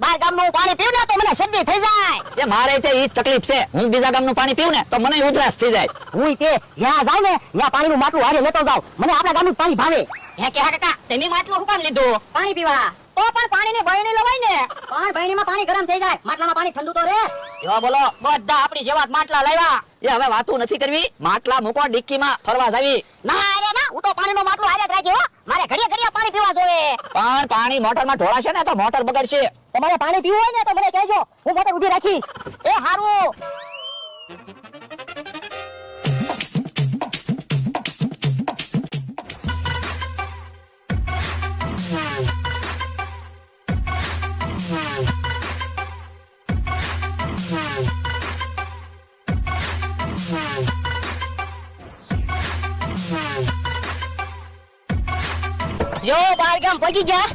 બાર ગામનું પાણી પીવું ને તો મને શરદી થઈ જાય. એ મારે તે ઈ તકલીફ છે. હું બીજા ગામનું પાણી પીવું ને તો મને ઉધરસ થઈ જાય. હું તે જ્યાં જાવ ને ત્યાં પાણીનું માટલું હારે લેતો જાવ. મને આપણા ગામનું પાણી ભાવે. હે કે કાકા તમે માટલું શું કામ લીધું? પાણી પીવા. તો પણ પાણીની બરણી લવાય ને. પણ બરણીમાં પાણી ગરમ થઈ જાય, માટલામાં પાણી ઠંડુ તો રહે. જો બોલો બધા આપણી જેવા જ માટલા લાવ્યા. એ હવે વાતું નથી કરવી. માટલા મૂકો ડિક્કીમાં ફરવા જાવી. ના રે ના, હું તો પાણીનો માટલું હારે જ રાખી હો. મારે ઘડીએ ઘડીએ પાણી પીવા જોવે. પણ પાણી મોટરમાં ઢોળાશે ને તો મોટર બગડશે. તમારે પાણી પીવું હોય ને તો મને કહેજો, હું મોટર ઊભી રાખીશ. એ હારું. જો બાર ગામ પહોંચી ગયા.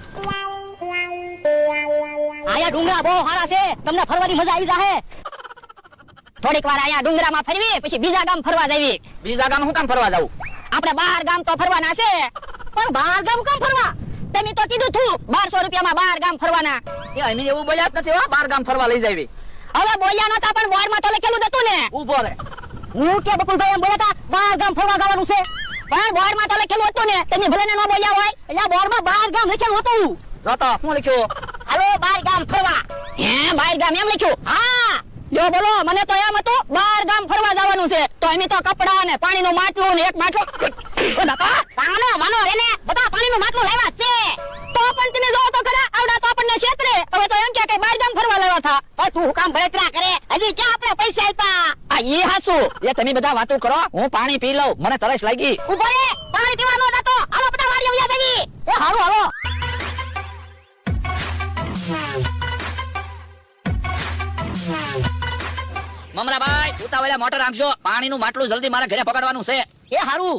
આયા ડુંગરા બહુ સારા છે, તમને ફરવાની મજા આવી જાહે. થોડીક વાર આયા ડુંગરામાં ફરવી પછી બીજા ગામ ફરવા જાવી. બીજા ગામ હું કામ ફરવા જાવું? આપણે 12 ગામ તો ફરવાના છે. પણ 12 ગામ કેમ ફરવા? તમે તો કીધું તું 1200 રૂપિયામાં 12 ગામ ફરવાના. એ અમે એવું બોલ્યા જ નથી હો, 12 ગામ ફરવા લઈ જાવી. હવે બોલ્યા નતા પણ બોર્ડમાં તો લખેલું જ હતું ને. ઊભો રે. હું કે બકુલભાઈ એમ બોલ્યા હતા 12 ગામ ફરવા જવાનું છે. પણ બોર્ડમાં તો લખેલું હતું ને, તમે ભલે ન બોલ્યા હોય. અહીંયા બોર્ડમાં 12 ગામ લખેલું હતું. જો તો શું લખ્યું? હાલો 12 ગામ ફરવા. હે 12 ગામ એમ લખ્યું? હા. જો બોલો, મને તો એમ હતું 12 ગામ ફરવા જવાનું છે. તો અમે તો કપડા ને પાણીનું માટલું ને એક માટલું. ઓ બાપા સાનો માનો રેને બધા પાણીનું માટલું લાવ્યા છે. તો પણ તમે જો તો ખરા આવડા તો આપણને ક્ષેત્રે. હવે તો એમ કે 12 ગામ ફરવા લાવ્યા હતા. પણ તું હું કામ બળતરા કરે? હજી ક્યાં આપણે પૈસા આપ્યા? આ ઈ હાસુ. એ તમે બધા વાતો કરો, હું પાણી પી લઉં, મને તરસ લાગી. ઉભો રે, પાણી પીવા નો જાતો. હાલો બધા વાડીએ વ્યા જવી. એ હાલો હાલો. મમરાભાઈ ઉતાવળિયા મોટર આંખજો. પાણીનું માટલું જલ્દી મારા ઘરે પકડવાનું છે. એ હારું.